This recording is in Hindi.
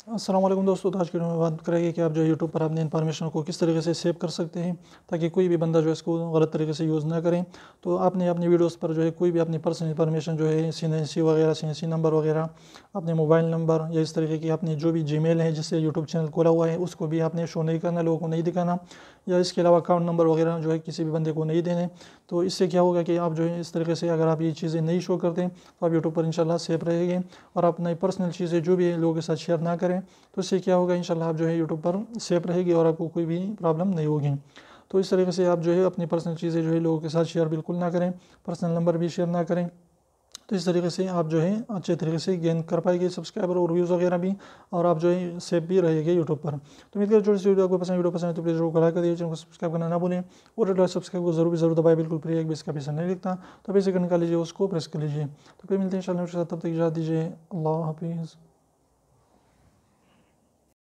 अस्सलाम वालेकुम दोस्तों, तो आज की वीडियो में बात करेंगे कि आप जो है यूट्यूब पर अपनी इन्फॉर्मेशन को किस तरीके से सेव कर सकते हैं ताकि कोई भी बंदा जो है इसको गलत तरीके से यूज़ ना करें। तो आपने अपनी वीडियोस पर जो है कोई भी अपनी पर्सनल इन्फॉर्मेशन जो है सीएनसी वगैरह, सीएनसी नंबर वगैरह, अपने मोबाइल नंबर या इस तरीके की अपनी जो भी जीमेल है जिससे यूट्यूब चैनल खोला हुआ है उसको भी आपने शो नहीं करना, लोगों को नहीं दिखाना, या इसके अलावा अकाउंट नंबर वगैरह जो है किसी भी बंदे को नहीं देने। तो इससे क्या होगा कि आप जो है इस तरीके से अगर आप ये चीज़ें नहीं शो करते तो आप यूट्यूब पर इंशाल्लाह सेफ रहेंगे और अपनी पर्सनल चीज़ें जो भी है लोगों के साथ शेयर ना करें। तो इससे क्या होगा, इंशाल्लाह आप जो है यूट्यूब पर सेफ रहेगी और आपको कोई भी प्रॉब्लम नहीं होगी। तो इस तरीके से आप जो है अपनी पर्सनल चीज़ें जो है लोगों के साथ शेयर बिल्कुल ना करें, पर्सनल नंबर भी शेयर ना करें। तो इस तरीके से आप जो है अच्छे तरीके से गेन कर पाएंगे सब्सक्राइबर और व्यूज़ वगैरह भी, और आप जो है सेफ भी रहेंगे यूट्यूब पर। तो उम्मीद करते हैं वीडियो आपको पसंद, वीडियो पसंद है तो प्लीज़ जरूर लाइक कर दीजिए, चैनल को सब्सक्राइब करना ना भूलें और रेड सब्सक्राइब को जरूर दबाए, बिल्कुल फ्री है, एक भी इसका पैसा नहीं लिखता। तो पैसे करने का लीजिए, उसको प्रेस कर लीजिए। तो फिर मिलते हैं इंशाल्लाह, तब तक इजाज़त दीजिए। अल्लाह हाफिज़।